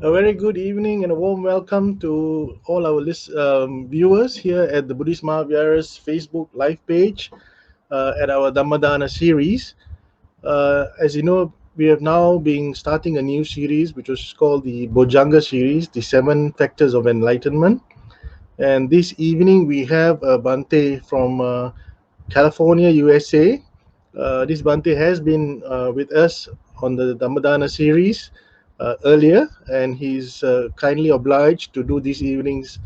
A very good evening and a warm welcome to all our viewers here at the Buddhist Mahavira's Facebook live page at our Dhammadana series. As you know, we have now been starting a new series which was called the Bhojjhanga series, the Seven Factors of Enlightenment. And this evening we have Bhante from California, USA. This Bhante has been with us on the Dhammadana series earlier, and he's kindly obliged to do this evening's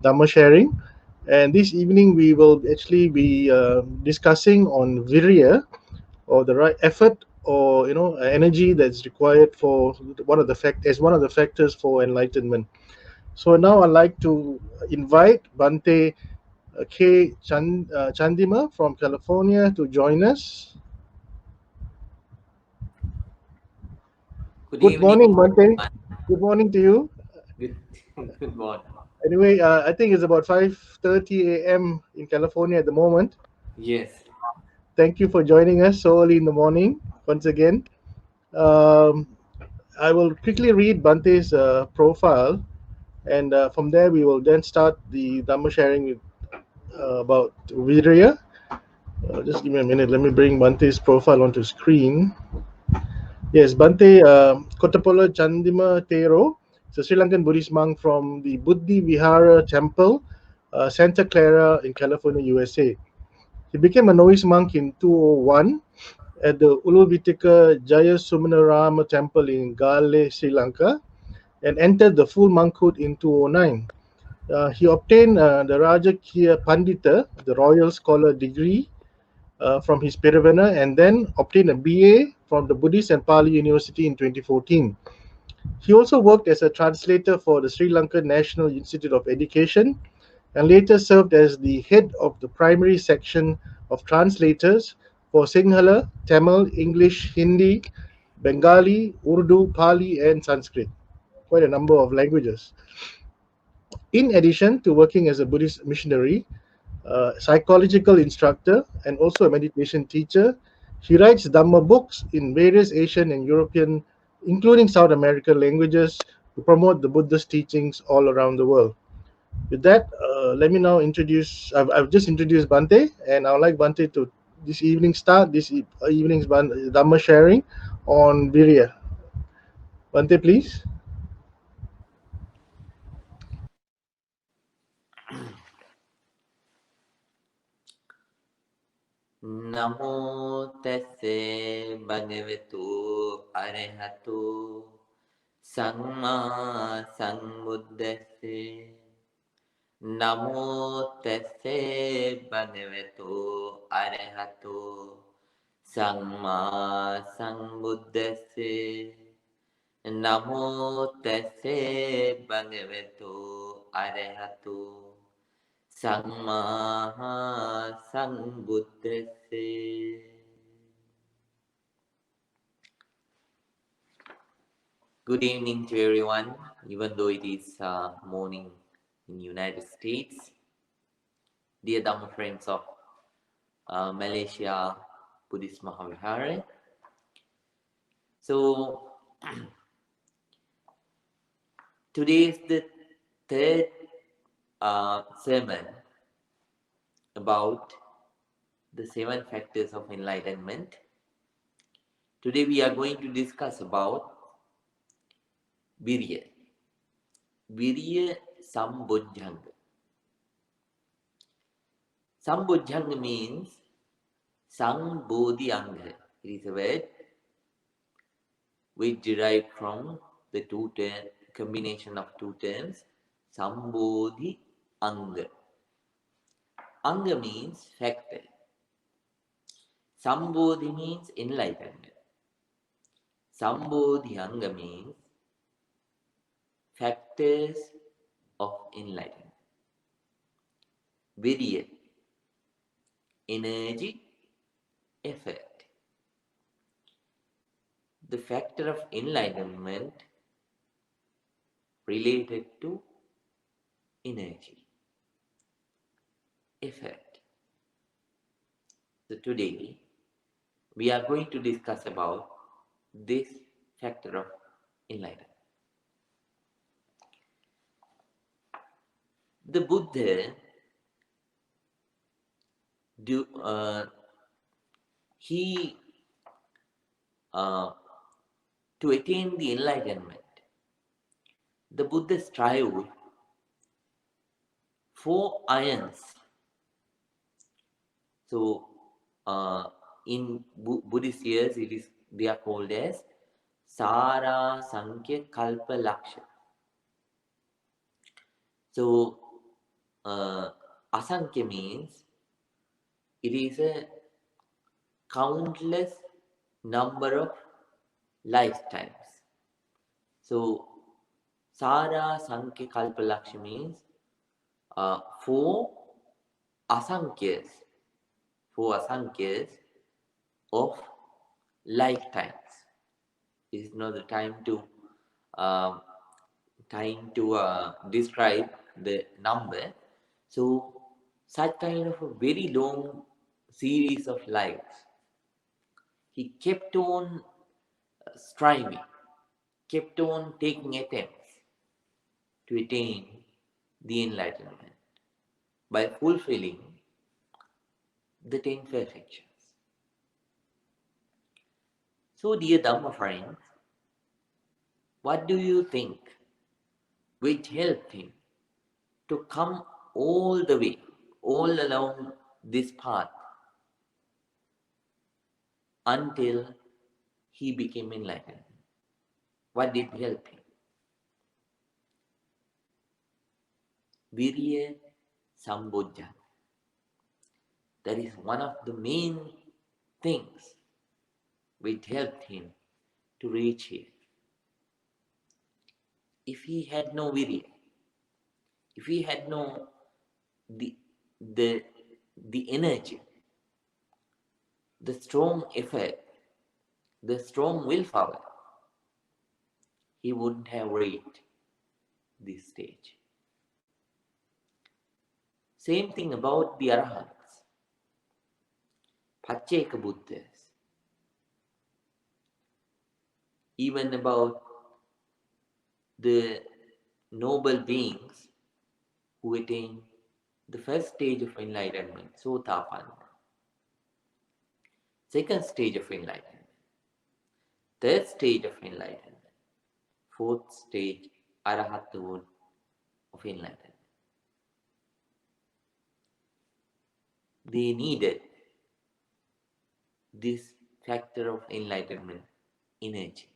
Dhamma sharing. And this evening we will actually be discussing on Virya, or the right effort, or energy that's required for one of the factors for enlightenment. So now I'd like to invite Bhante Chandima from California to join us. Good Good evening, morning, Bhante. everyone. Good morning to you. Good, good morning. Anyway, I think it's about 5:30 a.m. in California at the moment. Yes. Thank you for joining us so early in the morning once again. Um, I will quickly read Bhante's profile, and from there we will then start the Dhamma sharing with, about Virya. Just give me a minute. Let me bring Bhante's profile onto screen. Yes, Bhante Kottapola Chandima Thero is a Sri Lankan Buddhist monk from the Buddhi Vihara Temple, Santa Clara in California, USA. He became a novice monk in 2001 at the Uluvitika Jaya Sumanarama Temple in Gale, Sri Lanka, and entered the full monkhood in 2009. He obtained the Rajakiya Pandita, the royal scholar degree, from his Pirivana, and then obtained a BA from the Buddhist and Pali University in 2014. He also worked as a translator for the Sri Lankan National Institute of Education and later served as the head of the primary section of translators for Sinhala, Tamil, English, Hindi, Bengali, Urdu, Pali, and Sanskrit. Quite a number of languages. In addition to working as a Buddhist missionary, psychological instructor, and also a meditation teacher, he writes Dhamma books in various Asian and European, including South American languages to promote the Buddhist teachings all around the world. With that, let me now introduce. I've just introduced Bhante, and I would like Bhante to this evening start this evening's Dhamma sharing on Virya. Bhante, please. Namo tesse bhagavatu arahatu samma sambuddhasse. Namo tesse bhagavatu arahatu samma sambuddhasse. Namo tesse bhagavatu arahatu Sammaha Sambuddhase. Good evening to everyone, even though it is morning in United States. Dear Dhamma friends of Malaysia Buddhist Mahavihara. So, today is the third sermon about the 7 factors of enlightenment. Today we are going to discuss about VIRIYA. VIRIYA Sambojjhanga. Sambojjhanga means Sambodhyanga. It is a word which derived from the combination of two terms, Sambodhi Anga. Anga means factor. Sambodhi means enlightenment. Sambodhi Anga means factors of enlightenment. Virya, energy, effort. The factor of enlightenment related to energy, effort. So today we are going to discuss about this factor of enlightenment. The Buddha do he to attain the enlightenment, the Buddha strived for irons. So in Buddhist years, they are called as Sara Sankhya Kalpa Laksha. So Asankhya means it is a countless number of lifetimes. So Sara Sankhya Kalpa Laksha means four asankyas of lifetimes. This is not the time to describe the number. So such kind of a very long series of lives, he kept on striving, kept on taking attempts to attain the enlightenment by fulfilling the 10 perfections. So, dear Dhamma friends, what do you think which helped him to come all the way, all along this path until he became enlightened? What did help him? Viriya Sambodhjhanga. That is one of the main things which helped him to reach here. If he had no virya, if he had no the the the energy, the strong effort, the strong willpower, he wouldn't have reached this stage. Same thing about the Arahants, Pacceka Buddhas, even about the noble beings who attain the first stage of enlightenment, Sotapanna, second stage of enlightenment, third stage of enlightenment, fourth stage, Arahathood of enlightenment. They needed this factor of enlightenment energy.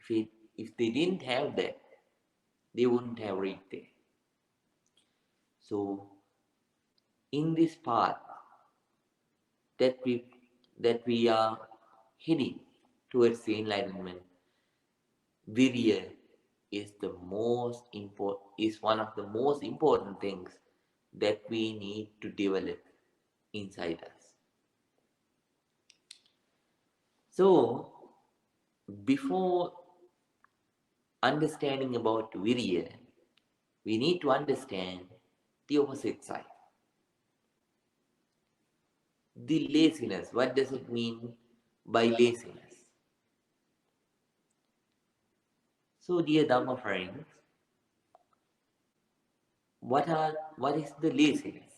If they didn't have that, they wouldn't have reached there. So, in this path that we are heading towards the enlightenment, Virya is one of the most important things that we need to develop inside us. So, before understanding about Virya, we need to understand the opposite side. The laziness. What does it mean by laziness? So, dear Dhamma friends, what is the laziness?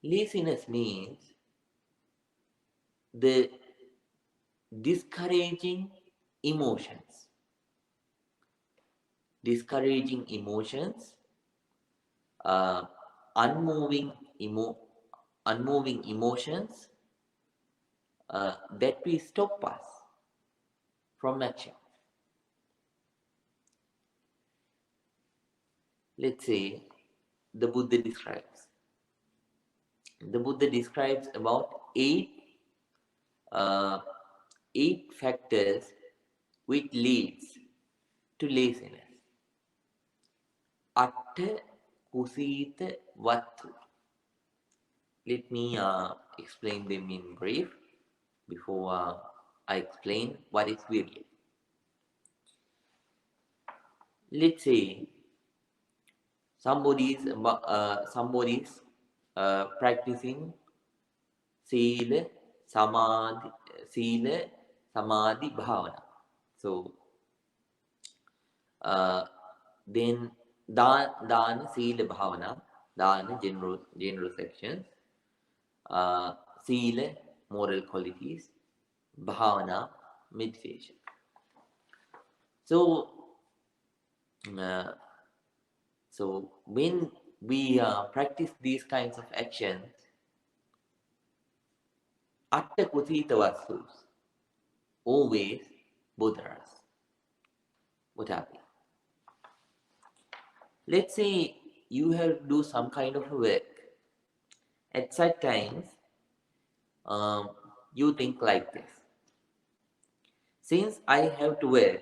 Laziness means the discouraging emotions. Discouraging emotions, unmoving emotions that will stop us from action. Let's say the Buddha describes about eight factors which leads to laziness. Atta kusita vattu. Let me explain them in brief before I explain what is virya. Let's say somebody is practicing sila samadhi bhavana. So Then Dana, Sila, Bhavana, Dana, general sections, uh, Sila, moral qualities, Bhavana, meditation. So, uh, so when we practice these kinds of actions, Atta Kuthita Vasus always bother us. What happens? Let's say you have to do some kind of a work. At such times, um, you think like this. Since I have to work,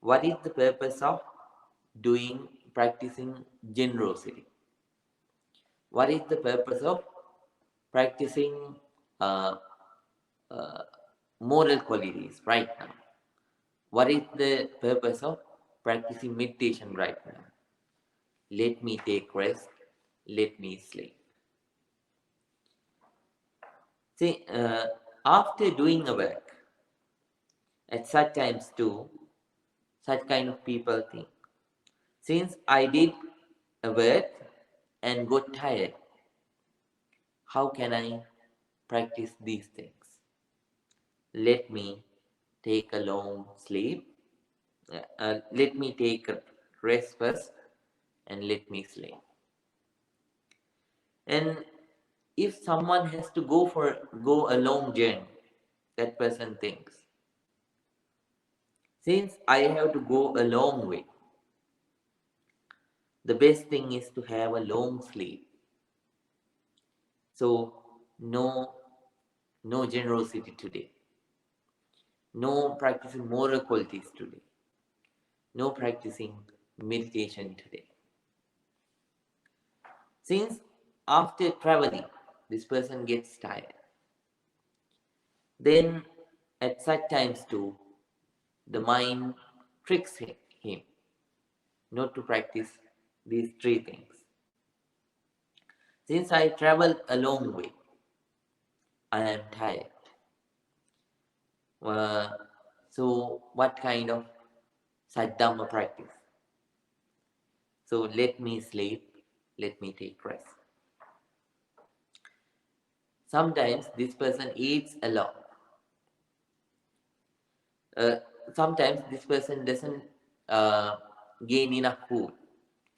what is the purpose of practicing generosity? What is the purpose of practicing uh, uh, moral qualities right now? What is the purpose of practicing meditation right now? Let me take rest, let me sleep. See, after doing a work, at such times too, such kind of people think, since I did a work and got tired, how can I practice these things? Let me take a long sleep, let me take a rest first, and let me sleep. And if someone has to go a long journey, that person thinks, since I have to go a long way, the best thing is to have a long sleep. So no, no generosity today, no practicing moral qualities today, no practicing meditation today. Since after traveling, this person gets tired, then at such times too, the mind tricks him not to practice these three things. Since I traveled a long way, I am tired. Uh, so, what kind of sadhama practice? So, let me sleep, let me take rest. Sometimes this person eats a lot. Uh, Sometimes this person doesn't uh, gain enough food.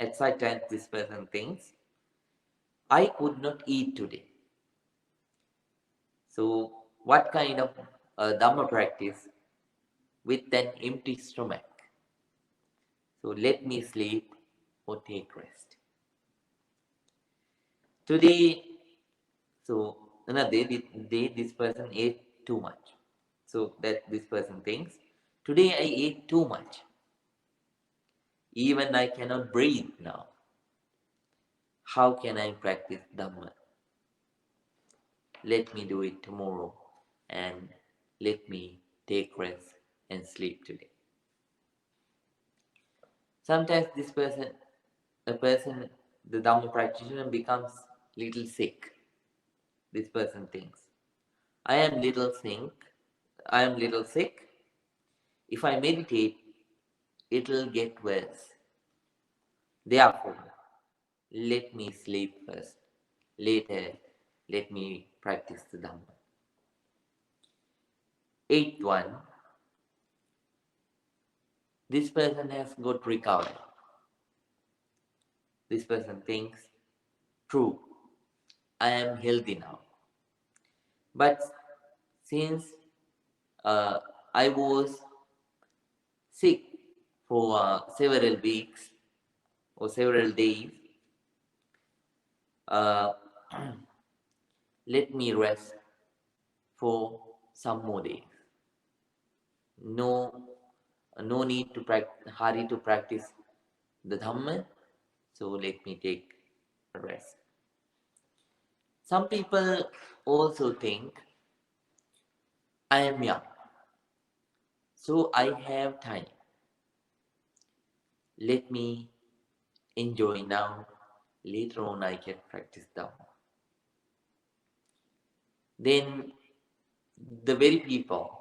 At such times, this person thinks, I could not eat today. So, what kind of Dhamma practice with an empty stomach? So, let me sleep or take rest. Today, so another day, this person ate too much. So, that this person thinks, today I ate too much. Even I cannot breathe now. How can I practice Dhamma? Let me do it tomorrow and let me take rest and sleep today. Sometimes a person, the Dhamma practitioner becomes little sick. This person thinks, I am little sick. I am little sick. If I meditate, it'll get worse. Therefore, let me sleep first. Later, let me practice the Dhamma. Eighth one, this person has got recovered. This person thinks, true, I am healthy now. But since uh, I was sick for several weeks or several days, uh, let me rest for some more days. No, no need to hurry to practice the Dhamma, so let me take a rest. Some people also think I am young, so I have time. Let me enjoy now. Later on, I can practice Dhamma. Then the very people,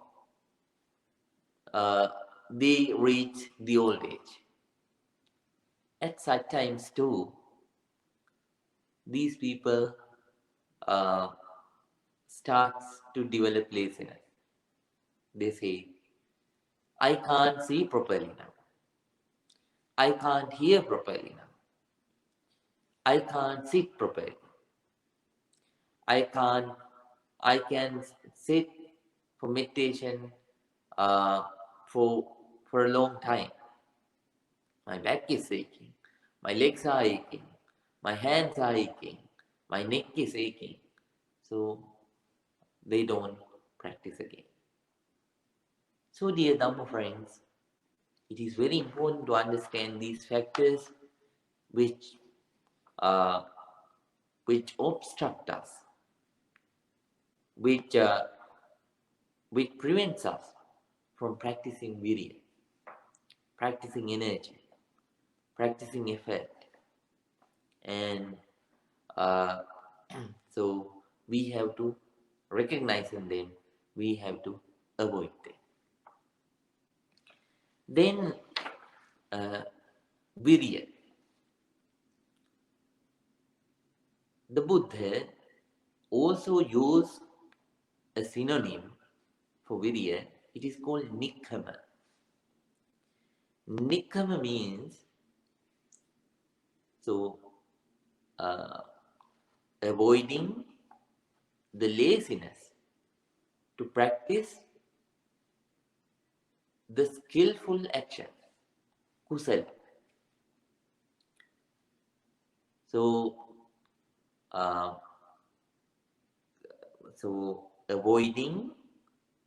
uh, they reach the old age. At such times too, these people uh, starts to develop laziness. They say, I can't see properly now. I can't hear properly now. I can't sit properly. I can't. I can sit for meditation uh, for for a long time. My back is aching. My legs are aching. My hands are aching. My neck is aching. So they don't practice again. So, dear Dhamma friends, it is very important to understand these factors which uh, which obstruct us, which which prevents us from practicing virya, practicing energy, practicing effort, and uh, so we have to recognize in them, we have to avoid them. Then uh, virya, the Buddha also used a synonym for virya. It is called nikkama. Nikkama means so uh, avoiding the laziness to practice the skillful action, kusala. So, uh, avoiding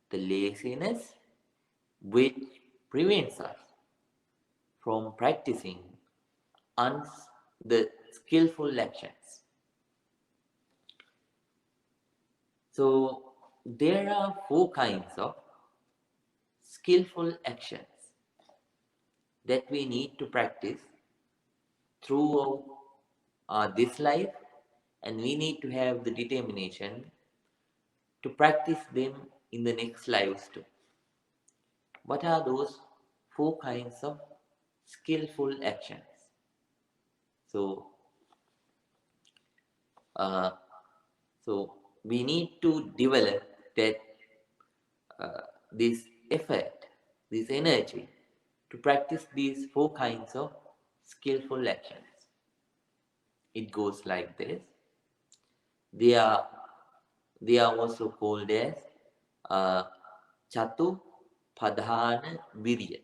the laziness which prevents us from practicing the skillful actions. So, there are four kinds of skillful actions that we need to practice throughout this life, and we need to have the determination to practice them in the next lives too. What are those four kinds of skillful actions? So, uh, so we need to develop that this effort, this energy to practice these four kinds of skillful actions. It goes like this. They are they are also called as uh, Chatu Padhana Virya.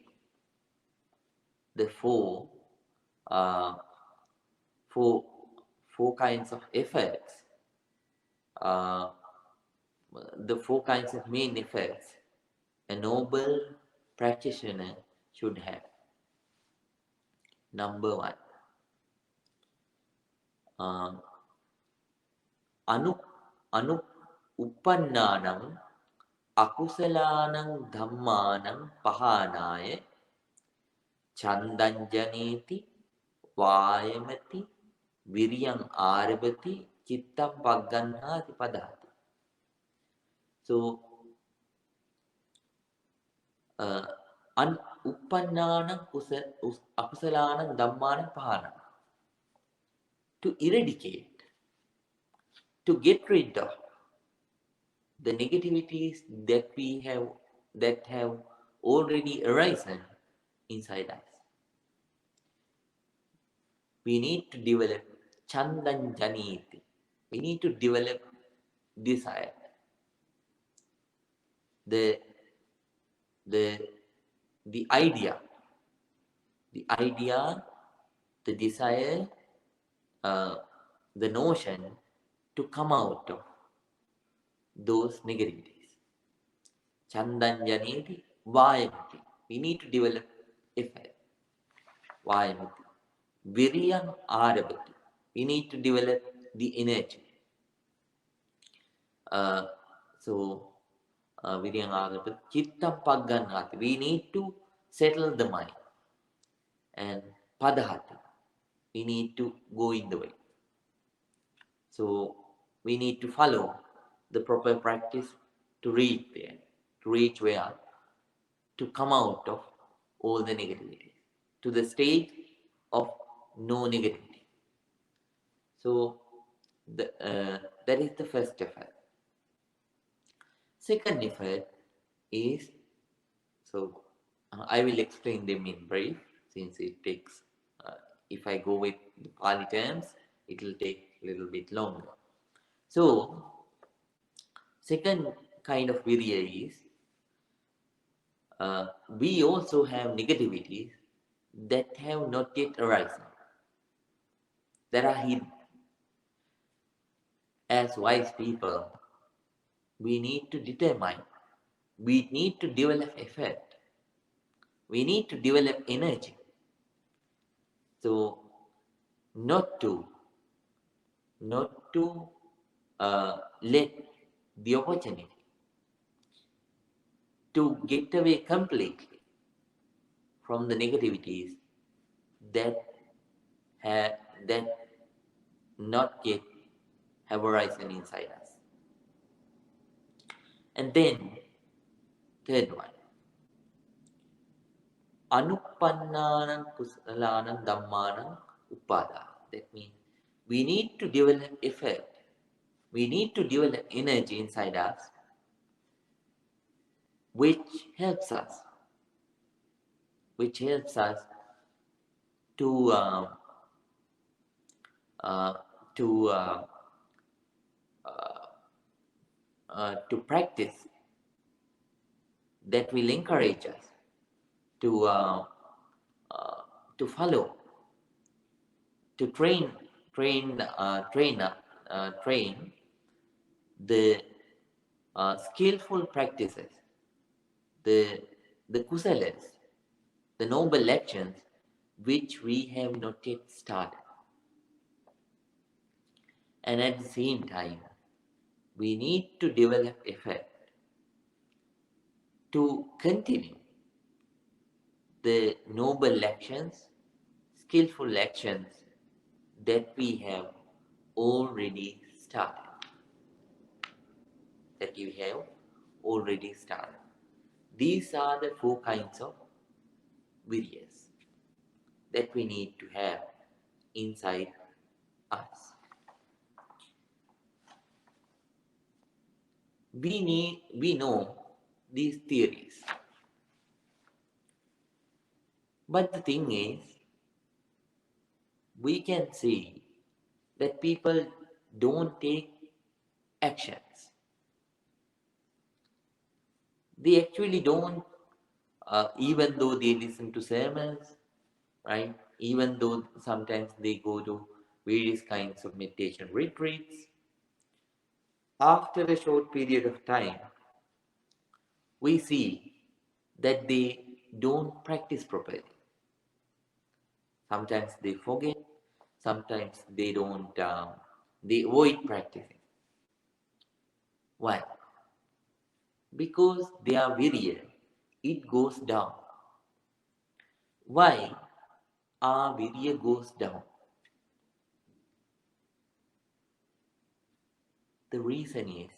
The uh, four, four kinds of efforts, uh, the four kinds of main efforts a noble practitioner should have. Number one, uh, anu anu uppannanam akusalanam dhammanam pahanaya chandanjaneti vayamati viriyam arabati chittam pagganhati padati. So, uh, uppannanam akusalanam dhammanam pahanam, to eradicate, to get rid of the negativities that have already arisen inside us. We need to develop chandanjaniti. We need to develop desire. The the the idea, the idea, the desire, uh, the notion to come out of those negativities. Chandanjaniti vayamati. We need to develop effort. Vayamati. Viriyam arabati. We need to develop the energy. Uh, so, Viriyam arabati. Chittam pagganhati. We need to settle the mind. And padahati. We need to go in the way. So, we need to follow the proper practice to reach there, to reach where? To come out of all the negativities, to the state of no negativity. So that is the first effort. Second effort is, so I will explain them in brief since it takes, if I go with the Pali terms, it will take a little bit longer. So, second kind of virya is, we also have negativities that have not yet arisen, that are hidden. As wise people, we need to determine, we need to develop effort, we need to develop energy. So, not to let the opportunity to get away completely from the negativities that have that not yet have arisen inside us. And then third one, anuppannanam kusalanam dhammanam upada. That means we need to develop effort, we need to develop energy inside us, which helps us, which helps us to uh, to uh, to practice, that will encourage us to uh, to follow, to train the skillful practices, the kusalas, the noble actions which we have not yet started. And at the same time, we need to develop effort to continue the noble actions, skillful actions that we have already started. That you have already started. These are the four kinds of viryas that we need to have inside us. We know these theories. But the thing is, we can see that people don't take actions. They actually don't, even though they listen to sermons, right? Even though sometimes they go to various kinds of meditation retreats, after a short period of time, we see that they don't practice properly. Sometimes they forget, sometimes they don't, they avoid practicing. Why? Because their virya, it goes down. Why our virya goes down? The reason is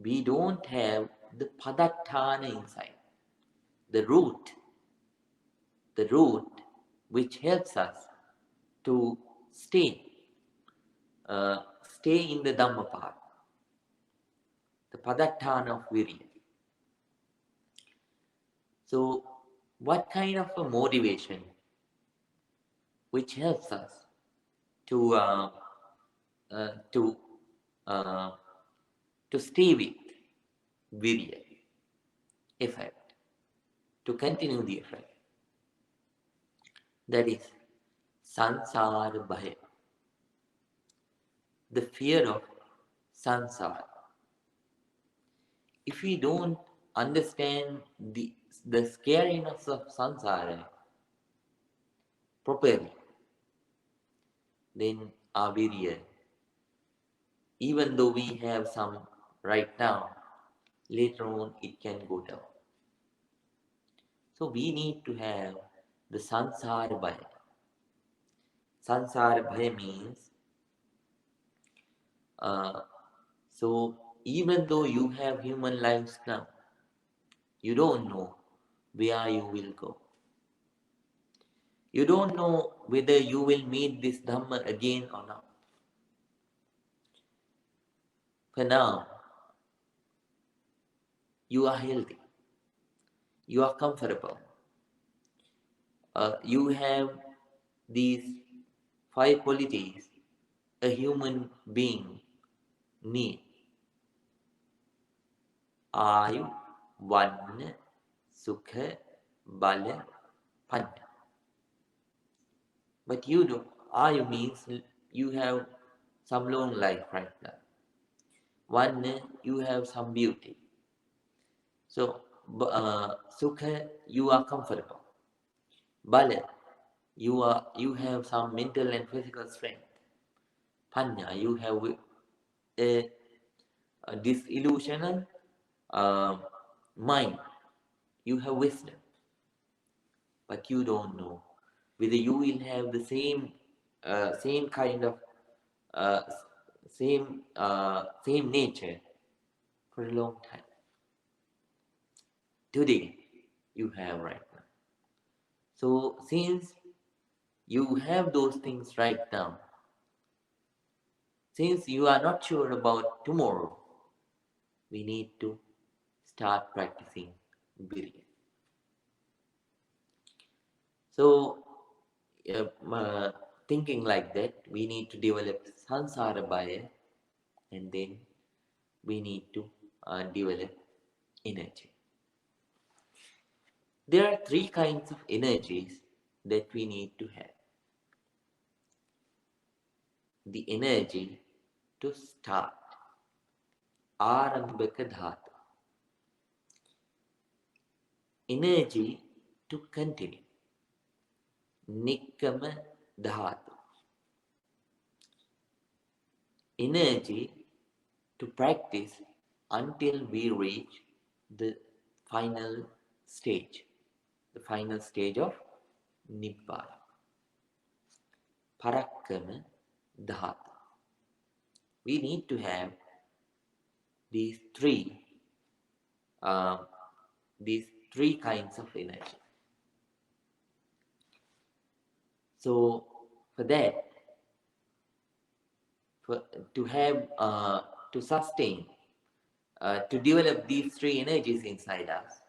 we don't have the padatthana inside, the root which helps us to stay, stay in the Dhamma path, the padatthana of virya. So, what kind of a motivation which helps us to uh, to uh, to stay with virya effect, to continue the effect? That is sansara bhaya, the fear of sansara. If we don't understand the scariness of sansara properly, then our virya, even though we have some right now, later on it can go down. So we need to have the sansara bhaya. Sansara bhaya means, uh, so even though you have human lives now, you don't know where you will go. You don't know whether you will meet this Dhamma again or not. For now, you are healthy, you are comfortable, you have these five qualities a human being need. Ayu, Vanna, Sukha, Bala, Panna. But you do. Ayu means you have some long life right now. Vanna, you have some beauty. So, Sukha, you are comfortable. Bala, you have some mental and physical strength. Panya, you have a disillusional uh, mind. You have wisdom, but you don't know whether you will have the same kind of uh, same nature for a long time. Today, you have right now. So since you have those things right now, since you are not sure about tomorrow, we need to start practicing Virya. So, thinking like that, we need to develop Sansara Bhaya, and then we need to develop energy. There are three kinds of energies that we need to have. The energy to start, Arambhaka Dhatu. Energy to continue, Nikkama Dhatu. Energy to practice until we reach the final stage, of Nibbana, Parakkama Dhatu. We need to have these three, uh, these three kinds of energy. So for that, for, to have, to sustain, to develop these three energies inside us,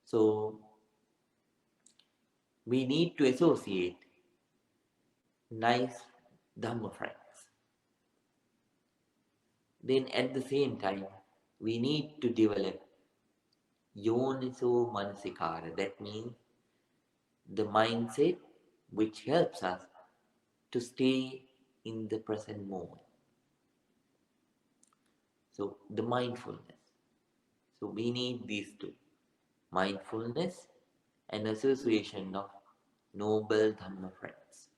so we need to associate nice Dhamma friends. Then at the same time, we need to develop Yoniso Manasikara. That means the mindset which helps us to stay in the present moment. So the mindfulness. So we need these two, mindfulness and association of noble Dhamma friends.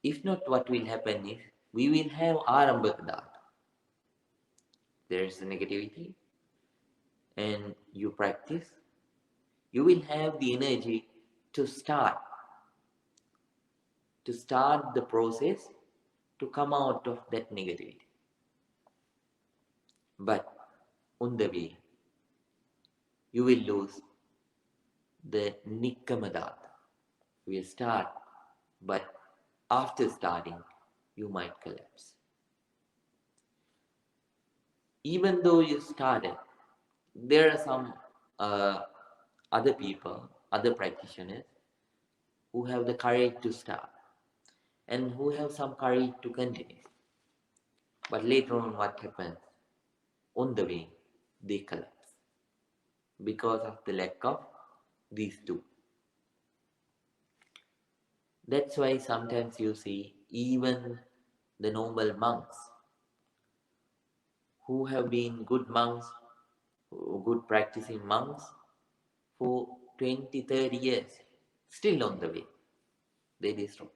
If not, what will happen is we will have Arambhaka Dhatu. There is a negativity, and you practice, you will have the energy to start the process to come out of that negativity. But on the way, you will lose the Nikkamadata. You will start, but after starting, you might collapse. Even though you started, there are some uh, other people, other practitioners who have the courage to start and who have some courage to continue. But later on, what happens? On the way, they collapse because of the lack of these two. That's why sometimes you see even the noble monks who have been good monks, good practicing monks for 20, 30 years, still on the way. They destroy.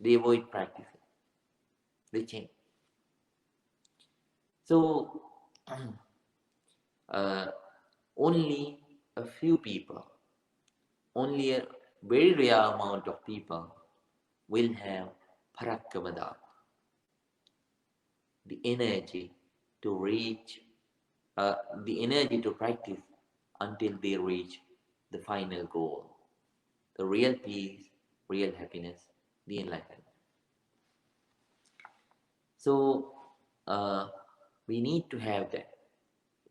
They avoid practicing. They change. So, only a few people, only a very rare amount of people will have parakkamadhat, the energy to reach, the energy to practice until they reach the final goal, the real peace, real happiness, the enlightenment. So we need to have that.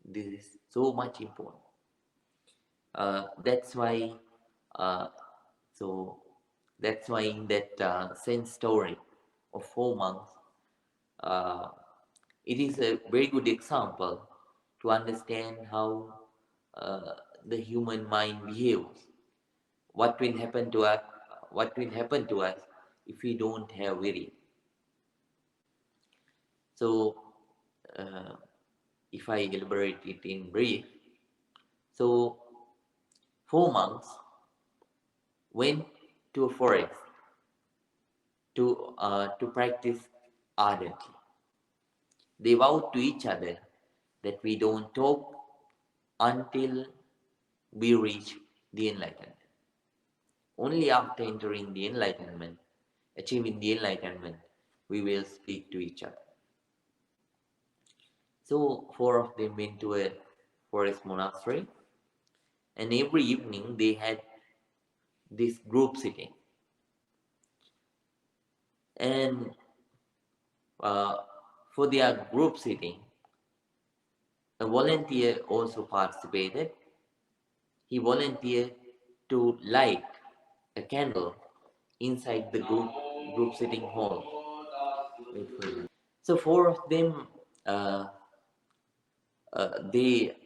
This is so much important. That's why uh, so that's why in that Zen story of 4 months, uh, it is a very good example to understand how uh, the human mind behaves. What will happen to us? What will happen to us if we don't have virya? So, uh, if I elaborate it in brief, so 4 months went to a forest to practice ardently. They vowed to each other that we don't talk until we reach the enlightenment. Only after entering the enlightenment, achieving the enlightenment, we will speak to each other. So four of them went to a forest monastery, and every evening they had this group sitting. And uh, for their group sitting, a volunteer also participated. He volunteered to light a candle inside the group sitting hall. Wait for it. So four of them, uh, they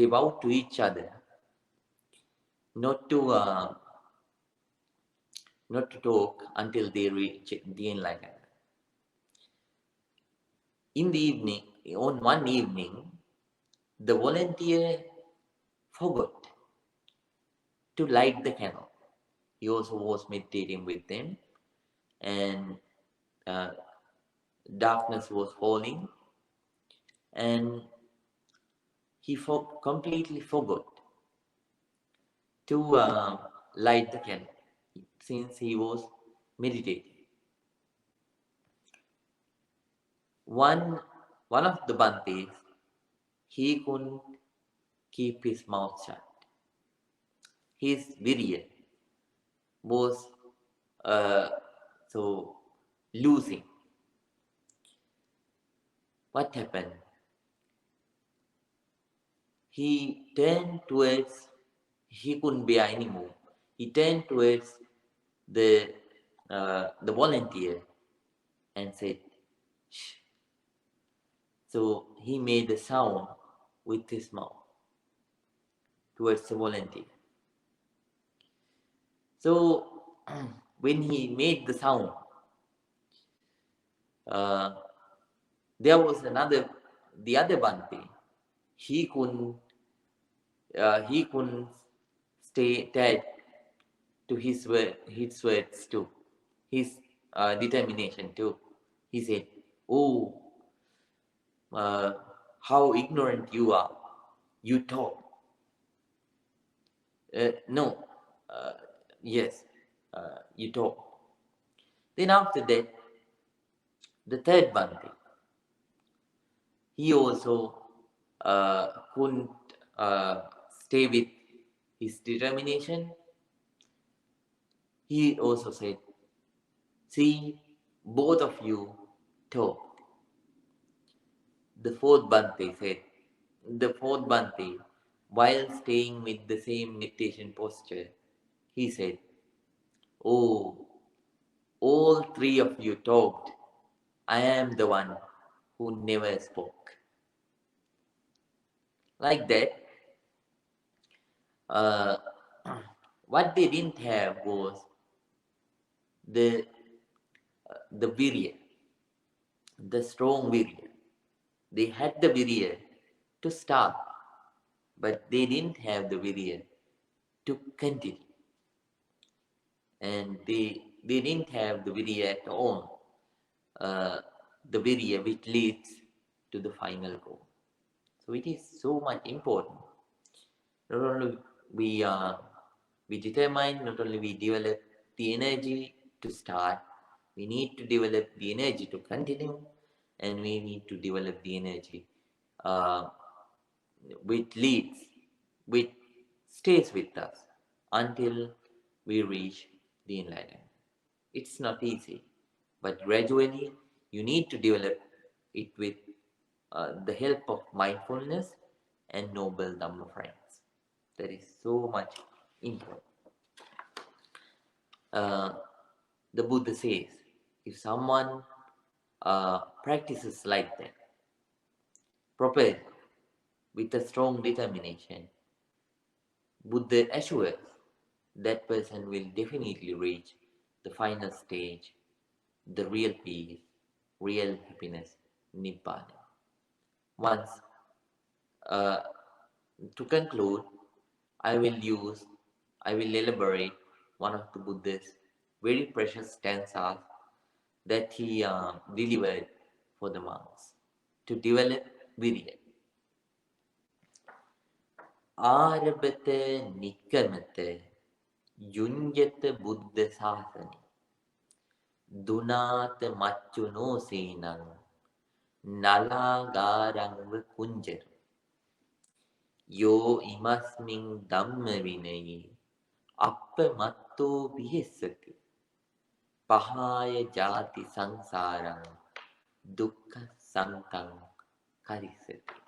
vowed to each other not to not to talk until they reach the enlightenment. In the evening, on one evening, the volunteer forgot to light the candle. He also was meditating with them, and uh, darkness was falling, and he completely forgot to light the candle since he was meditating. One, one of the Bhantes, he couldn't keep his mouth shut. His VIRIYA was uh, so losing. What happened? He turned towards, he couldn't bear anymore. He turned towards the volunteer and said, shh. So he made a sound with his mouth towards the volunteer. So when he made the sound, uh, there was the other Bhante. He couldn't stay tied to his words too, his determination too. He said, "Oh, uh, how ignorant you are! You talk. No, uh, yes, you talk." Then after that, the third Bhante, he also couldn't stay with his determination. He also said, "See, both of you talk." The fourth Bhante said, the fourth Bhante, while staying with the same meditation posture, he said, "Oh, all three of you talked. I am the one who never spoke." Like that, uh, what they didn't have was the the virya, the strong virya. They had the virya to start, but they didn't have the virya to continue, and they didn't have the virya at all, the virya which leads to the final goal. So it is so much important. Not only we determine, not only we develop the energy to start, we need to develop the energy to continue, and we need to develop the energy uh, which leads, which stays with us until we reach the enlightenment. It's not easy, but gradually you need to develop it with the help of mindfulness and noble Dhamma friends. That is so much important. Uh, the Buddha says, if someone practices like that, properly, with a strong determination, Buddha assures that person will definitely reach the final stage, the real peace, real happiness, Nibbana. Once, uh, to conclude, I will elaborate one of the Buddha's very precious stanzas that he delivered for the monks to develop virya. Arabata nikkamata yunjata buddha sasani dunata machuno senang nalagarangva kunjar yo imasmin dhamma vinayi appamatto bihessati pahaya jati sansarang dukkha santang karisati.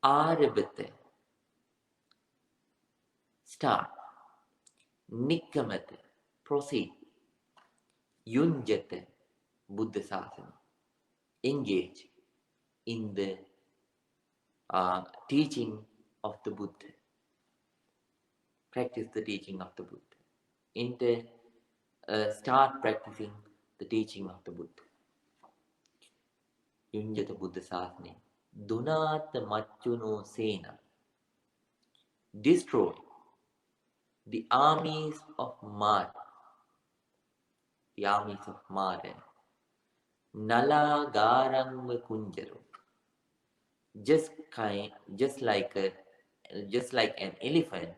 Arabata, start. Nikkamata, proceed. Yunjata, Buddha Sasana, engage in the teaching of the Buddha. Practice the teaching of the Buddha. Start practicing the teaching of the Buddha. Yunjata Buddha Sasana. Dunata Machuno Sena. Destroy the armies of Mara. The armies of Mara. Nala Garangva Kunjaru. Just like an elephant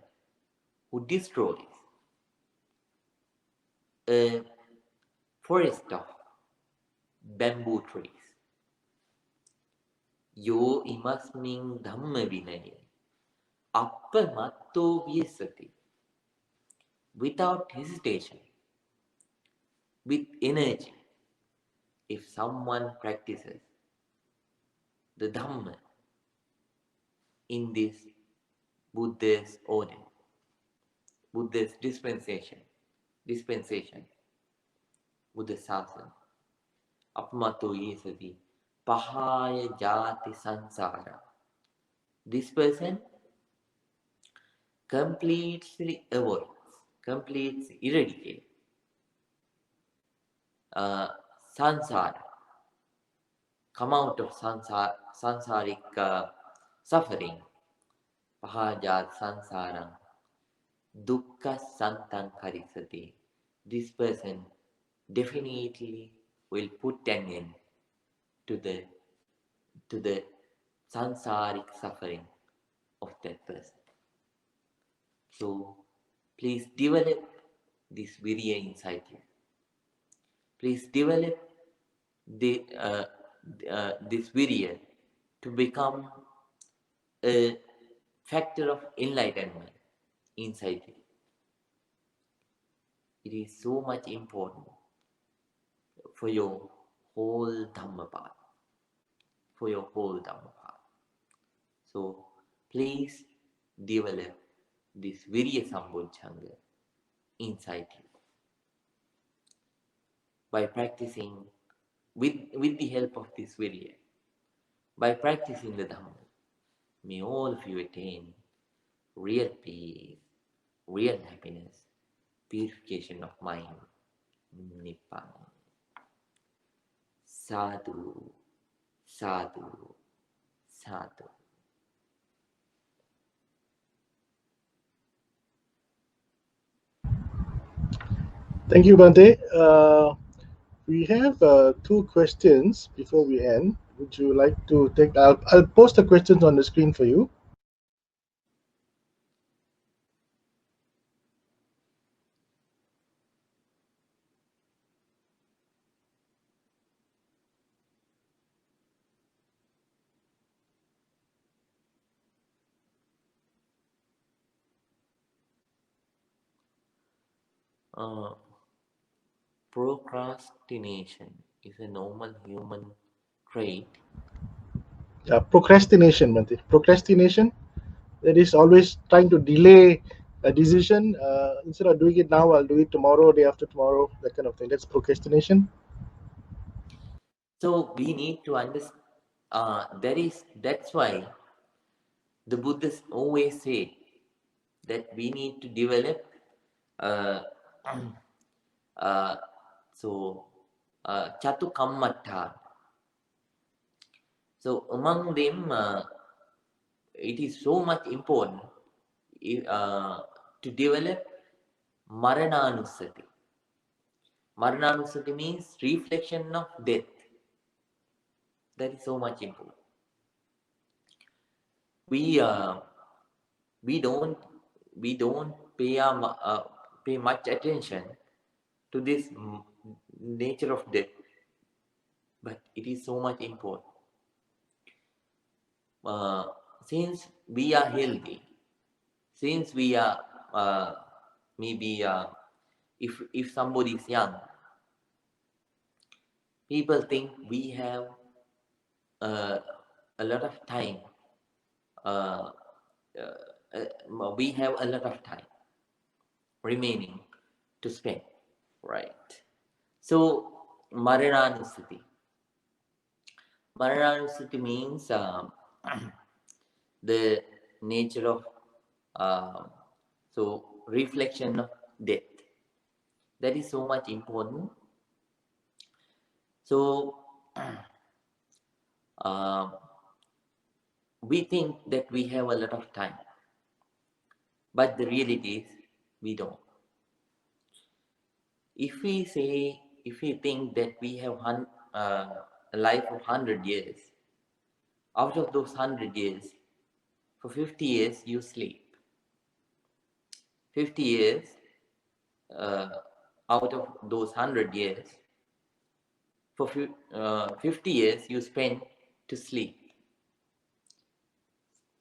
who destroys a forest of bamboo trees. Yo imasmin dhamma vinaye appamatto vyasati. Without hesitation, with energy, if someone practices the Dhamma in this Buddha's order, Buddha's dispensation, Buddha Sasana, apamato yesati, pahaya jati sansara. This person completely avoids, completely eradicates sansara, come out of sansaric suffering, pahajat sansarang, dukkha santang karisati. This person definitely will put an end to the sansaric suffering of that person. So please develop this virya inside you. Please develop this virya to become a factor of enlightenment inside you. It is so much important for your whole Dhamma path. For your whole Dhamma path. So please develop this Virya Sambhojjhanga inside you. By practicing with the help of this Virya, by practicing the Dhamma, may all of you attain real peace, real happiness, purification of mind, Nibbana. Sadhu, sadhu, sadhu. Thank you, Bhante. We have two questions before we end. Would you like to take? I'll post the questions on the screen for you. Uh, Procrastination is a normal human trait. Yeah, procrastination, Bhante. Procrastination, that is always trying to delay a decision. Instead of doing it now, I'll do it tomorrow, day after tomorrow, that kind of thing. That's procrastination. So we need to understand. That's why the Buddhists always say that we need to develop. Uh, uh, so Chatu Kammatta. So among them, it is so much important uh, to develop Marananusati. Marananusati means reflection of death. That is so much important. We uh, we don't we don't pay much attention to this nature of death, but it is so much important. Uh, since we are healthy, since we are maybe if somebody is young, people think we have uh, a lot of time. Uh, we have a lot of time remaining to spend, right? So, Marananusati. Marananusati means the nature of reflection of death. That is so much important. So, uh, we think that we have a lot of time, but the reality is we don't. If we think that we have a life of 100 years, out of those 100 years, for 50 years you sleep. 50 years uh, out of those 100 years, for 50 years you spend to sleep.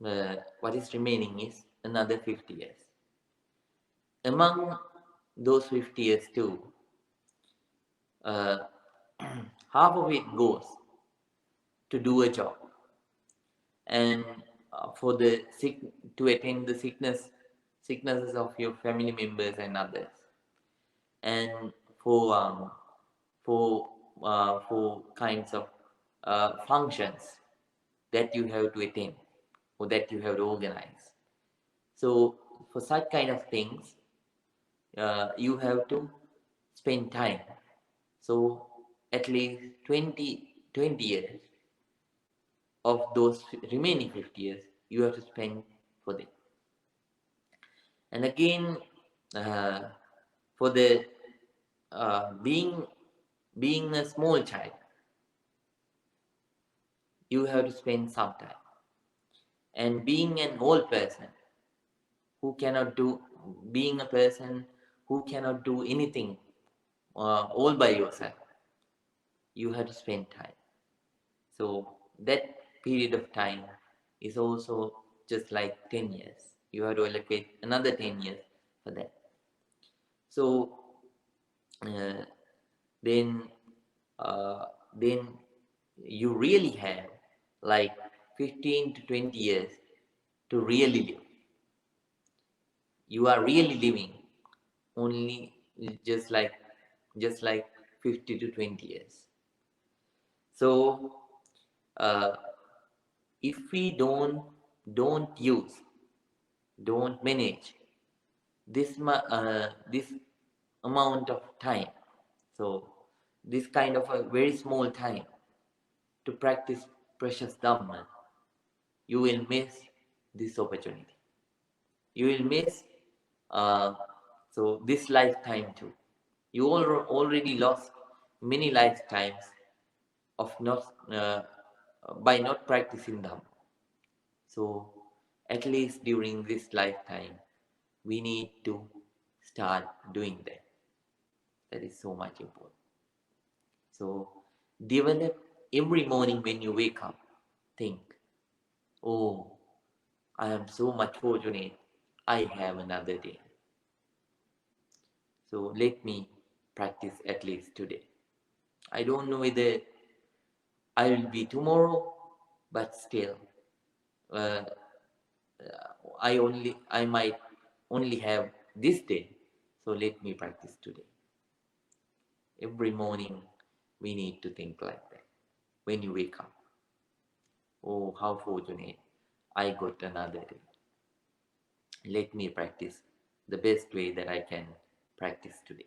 What is remaining is another 50 years. Among those 50 years too, uh, half of it goes to do a job and for the sick to attend the sicknesses of your family members and others, and for um, for kinds of functions that you have to attend or that you have to organize. So for such kind of things, you have to spend time. So at least 20 years of those remaining 50 years, you have to spend for them. And again, uh, for the being a small child, you have to spend some time. And being an old person who cannot do, being a person who cannot do anything all by yourself, you have to spend time. So that period of time is also just like 10 years. You have to allocate another 10 years for that. So uh, then, uh, then you really have like 15 to 20 years to really live. You are really living only just like 50 to 20 years. So uh, if we don't use, don't manage this amount of time, so this kind of a very small time to practice precious dhamma, you will miss this opportunity. You will miss uh, this lifetime too. You already lost many lifetimes of not by not practicing dhamma. So at least during this lifetime, we need to start doing that. That is so much important. So develop every morning when you wake up. Think, oh, I am so much fortunate. I have another day. So let me practice at least today. I don't know whether I will be tomorrow, but still, uh, I might only have this day. So let me practice today. Every morning, we need to think like that. When you wake up, oh, how fortunate I got another day. Let me practice the best way that I can practice today.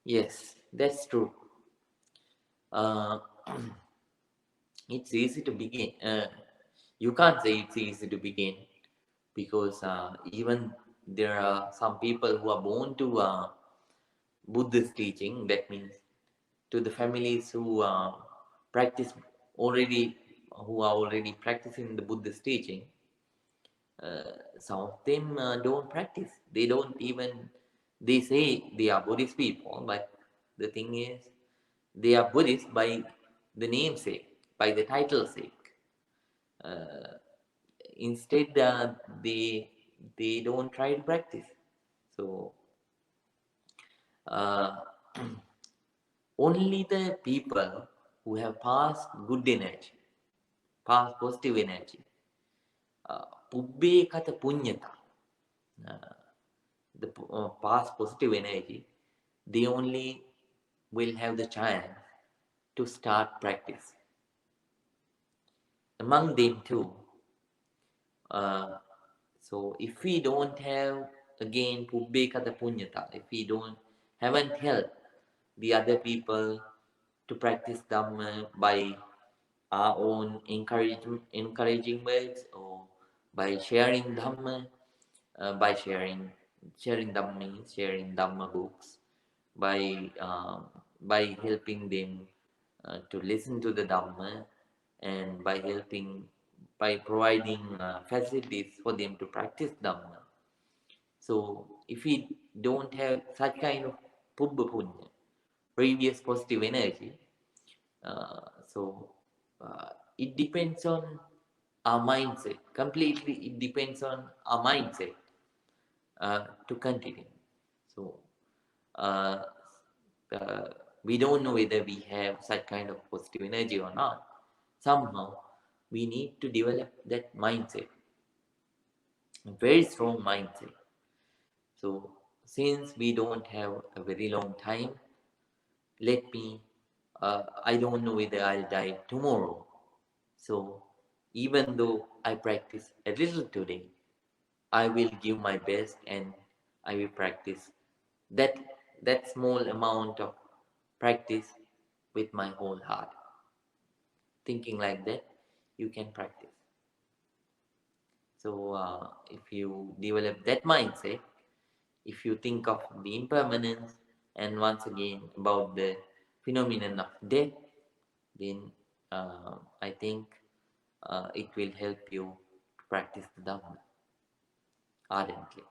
Yes, that's true. Uh, it's easy to begin. You can't say it's easy to begin because even there are some people who are born to Buddhist teaching. That means to the families who practice already, who are already practicing the Buddhist teaching. Some of them don't practice. They don't even. They say they are Buddhist people, but the thing is, they are Buddhist by the namesake, by the title sake. Uh, Instead, they don't try to practice. So uh, only the people who have passed good energy, past positive energy, pubbe kata punyata, uh, the past positive energy, they only will have the chance to start practice. Among them too, uh, so if we don't have again pubbe kata punyata, if we haven't helped the other people to practice Dhamma by our own encouraging words or by sharing Dhamma, by sharing Dhamma means sharing Dhamma books, by helping them to listen to the Dhamma, and by providing facilities for them to practice Dhamma. So if we don't have such kind of Pubbha Punya, previous positive energy, so it depends on our mindset. Completely, it depends on our mindset to continue. So uh, uh, we don't know whether we have such kind of positive energy or not. Somehow, we need to develop that mindset, a very strong mindset. So since we don't have a very long time, let me. I don't know whether I'll die tomorrow. So even though I practice a little today, I will give my best and I will practice that that small amount of practice with my whole heart. Thinking like that, you can practice. So if you develop that mindset, if you think of the impermanence and once again about the phenomenon of death, then I think it will help you to practice the Dhamma ardently.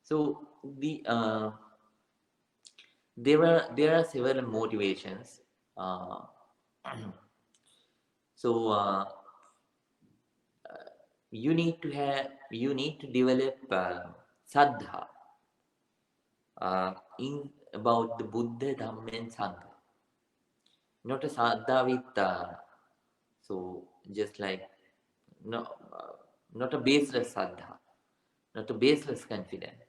So there are several motivations. Uh, so you need to develop saddha in about the Buddha, Dhamma, and Sangha. Not a saddha with so just like no, not a baseless saddha, not a baseless confidence.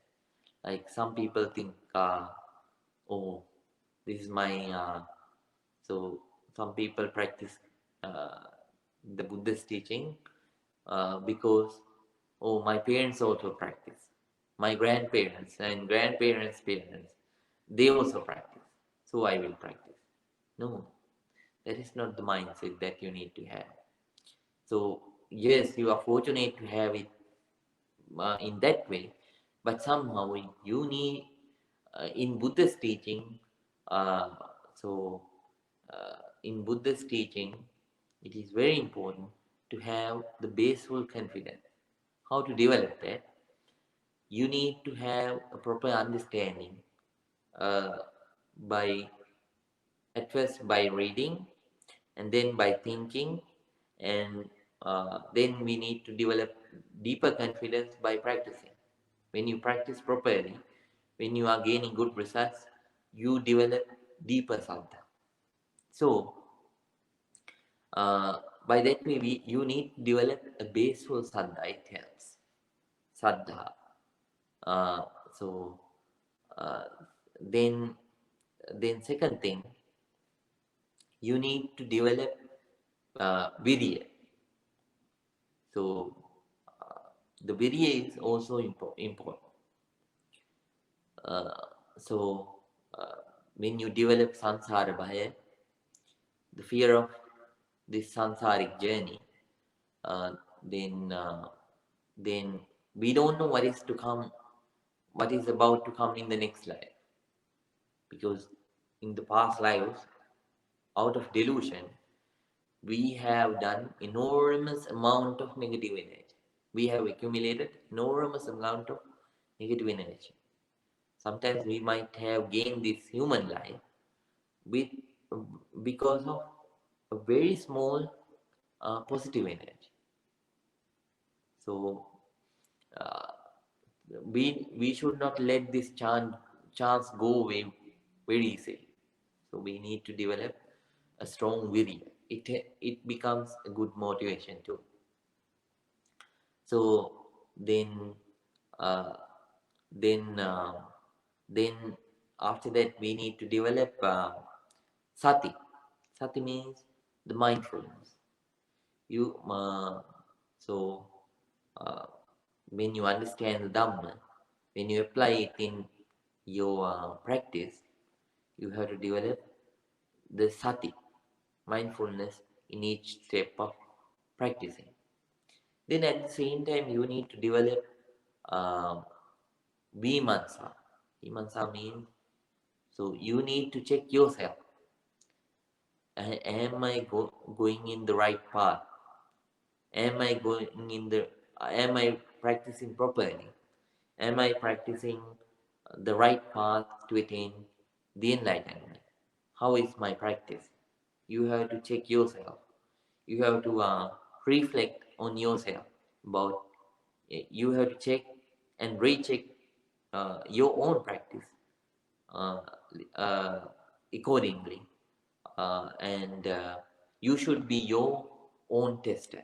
Like some people think, oh, this is my so some people practice uh, the Buddhist teaching because, oh, my parents also practice, my grandparents and grandparents' parents, they also practice, so I will practice. No, that is not the mindset that you need to have. So yes, you are fortunate to have it in that way, but somehow you need in Buddha's teaching. Uh, so in Buddha's teaching, it is very important to have the baseful confidence. How to develop that? You need to have a proper understanding uh, by at first by reading and then by thinking, and then we need to develop deeper confidence by practicing. When you practice properly, when you are gaining good results, you develop deeper saddha. So by that way, you need to develop a baseful saddha. It helps saddha. Uh, so uh, then second thing, you need to develop virya. So the virya is also important. Uh, so uh, when you develop sansara bhaya, the fear of this sansaric journey, uh, then uh, then we don't know what is to come, what is about to come in the next life, because in the past lives, out of delusion, we have done enormous amount of negative energy. We have accumulated enormous amount of negative energy. Sometimes we might have gained this human life with because of a very small positive energy. So uh, we should not let this chance go away very easily. So we need to develop a strong will. It becomes a good motivation too. So then, uh, then, uh, then after that we need to develop sati. Sati means the mindfulness. You so uh, when you understand the Dhamma, when you apply it in your practice, you have to develop the sati, mindfulness in each step of practicing. Then at the same time, you need to develop uh, vimansa. Vimansa means, so you need to check yourself. Am I going in the right path? Am I going in the? Am I practicing properly? Am I practicing the right path to attain the enlightenment? How is my practice? You have to check yourself. You have to reflect on yourself about. You have to check and recheck your own practice uh, uh, accordingly, and you should be your own tester.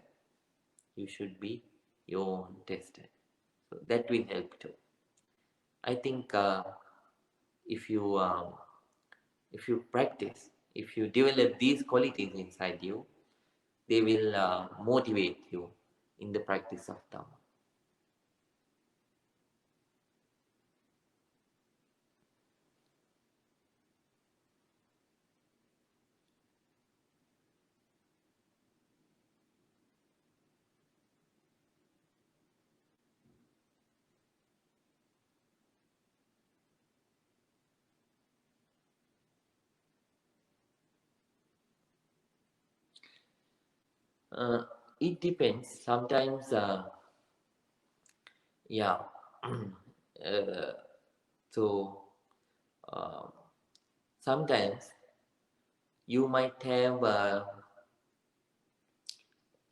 You should be your own tester. So that will help too. I think if you um, if you practice, if you develop these qualities inside you, they will motivate you in the practice of Dhamma. Uh, it depends. Sometimes, yeah. uh, so uh, sometimes you might have,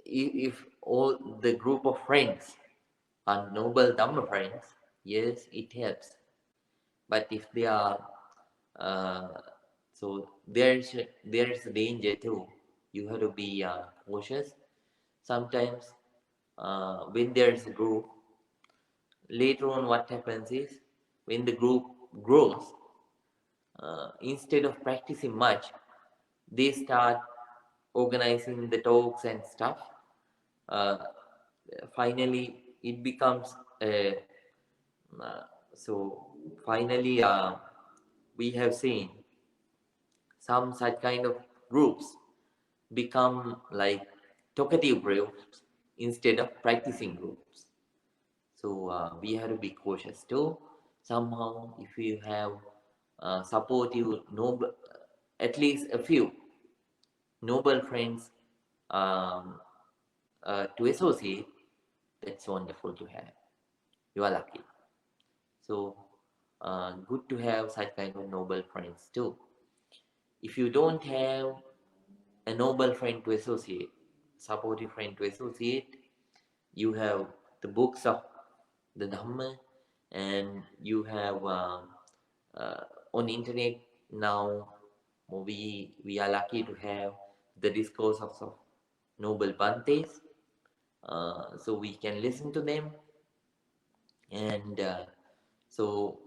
if all the group of friends are noble Dhamma friends, yes, it helps. But if they are, uh, so there's a danger too. You have to be cautious. Sometimes when there's a group, later on what happens is, when the group grows, instead of practicing much, they start organizing the talks and stuff. Uh, Finally, it becomes uh, so finally we have seen some such kind of groups become like talkative groups instead of practicing groups. So we have to be cautious too. Somehow, if you have supportive, noble, at least a few noble friends um, to associate, that's wonderful to have. You are lucky. So good to have such kind of noble friends too. If you don't have a noble friend to associate, supportive friend to associate, you have the books of the Dhamma, and you have uh, on internet now. We are lucky to have the discourse of noble Bhantes, so we can listen to them. And so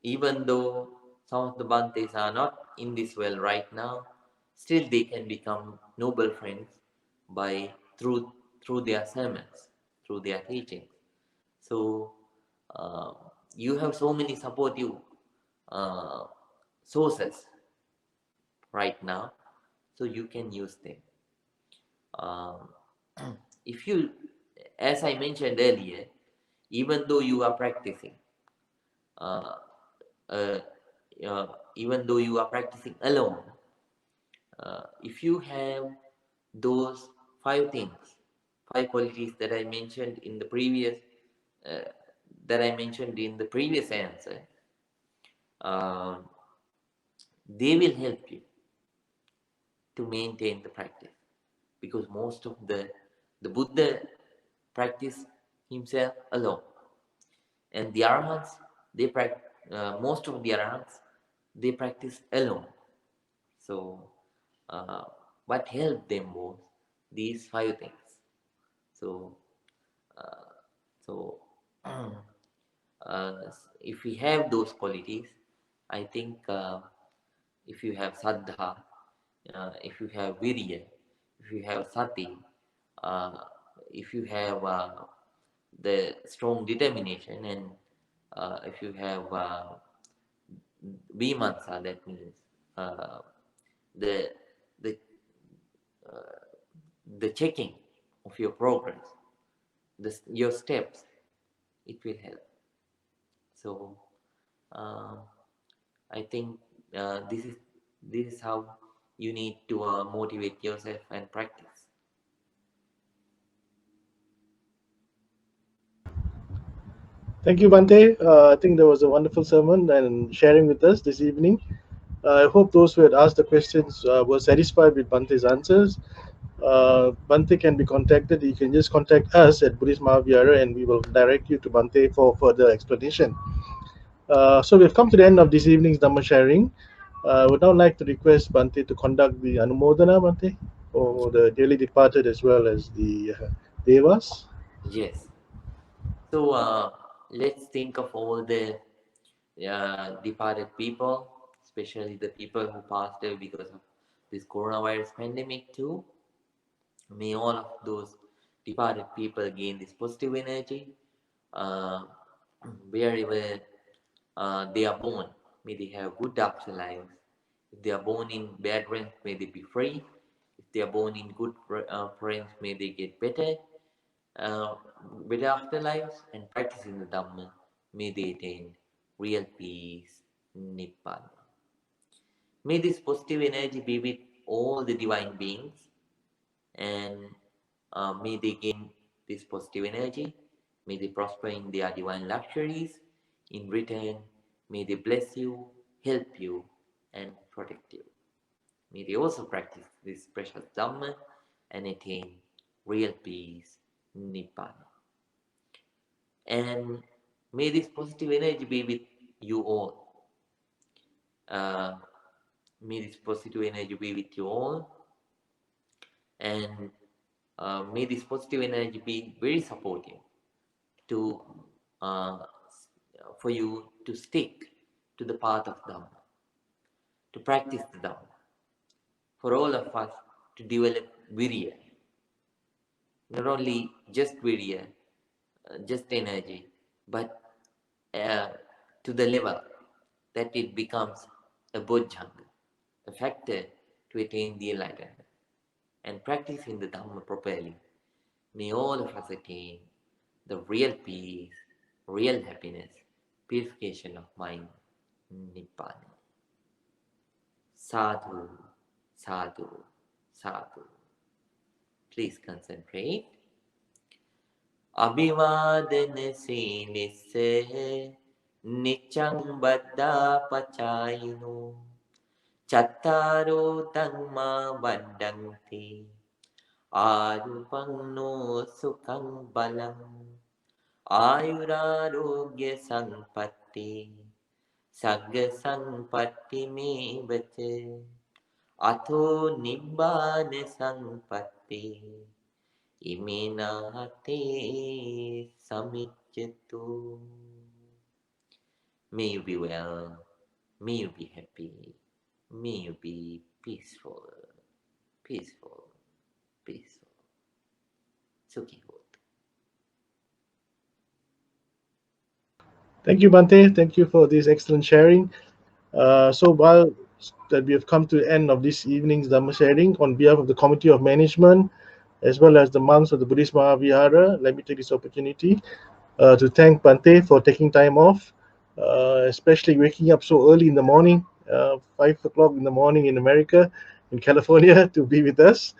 even though some of the Bhantes are not in this world right now, still they can become noble friends by through their sermons, through their teachings. So uh, you have so many supportive uh, sources right now, so you can use them. Um, if you, as I mentioned earlier, even though you are practicing, uh, uh, even though you are practicing alone, if you have those five things, five qualities that I mentioned in the previous, uh, answer, um, they will help you to maintain the practice, because most of the Buddha practiced himself alone, and the Arahants, they practice, most of the Arahants, they practice alone. So uh, what helped them was these five things. So uh, so if we have those qualities, I think if you have saddha, if you have virya, if you have sati, uh, if you have the strong determination, and if you have vimansa, that means uh, the the the checking of your progress, your steps, it will help. So uh, I think this is how you need to motivate yourself and practice. Thank you, Bante. I think that was a wonderful sermon and sharing with us this evening. I hope those who had asked the questions were satisfied with Bante's answers. Bante can be contacted. You can just contact us at Buddhist Mahavihara and we will direct you to Bante for further explanation. So we've come to the end of this evening's Dhamma sharing. I would now like to request Bante to conduct the Anumodana, Bante, for the dearly departed as well as the Devas. Yes. So let's think of all the departed people, especially the people who passed away because of this coronavirus pandemic too. May all of those departed people gain this positive energy uh, wherever they are born. May they have good afterlives. If they are born in bad realms, may they be free. If they are born in good realms, may they get uh, better afterlives, and practicing the Dhamma, may they attain real peace, Nibbana. May this positive energy be with all the divine beings, and may they gain this positive energy. May they prosper in their divine luxuries. In return, may they bless you, help you, and protect you. May they also practice this precious Dhamma and attain real peace, Nibbana. And may this positive energy be with you all. Uh, may this positive energy be with you all, and may this positive energy be very supportive to uh, for you to stick to the path of Dhamma, to practice the Dhamma, for all of us to develop Viriya, not only just Viriya, just energy, but uh, to the level that it becomes a Bhojjhanga, a factor to attain the enlightenment. and practicing the Dhamma properly, may all of us attain the real peace, real happiness, purification of mind, Nibbana. Sadhu, sadhu, sadhu. Please concentrate. Abhivadana sinisse nichang baddha pachayino chattaro dhamma vaddanti आरुपन्नो सुखं बलम् आयुरारोग्य संपत्ति सग्ग संपत्ति में बचे अथो निब्बान संपत्ति इमिनाते समिज्जतु. May you be well, may you be happy, may you be peaceful, peaceful, peaceful. Sukhi Hot. Thank you, Bante. Thank you for this excellent sharing. So while that we have come to the end of this evening's Dhamma sharing, on behalf of the Committee of Management, as well as the monks of the Buddhist Mahavihara, let me take this opportunity to thank Bante for taking time off, especially waking up so early in the morning, 5 o'clock in the morning in America, in California, to be with us.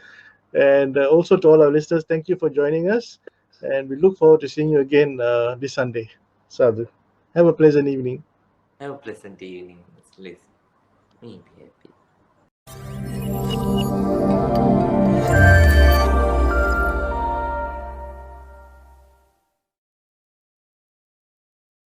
And also to all our listeners, thank you for joining us. And we look forward to seeing you again this Sunday. Sadhu. Have a pleasant evening. Have a pleasant evening. Listen, may you be happy.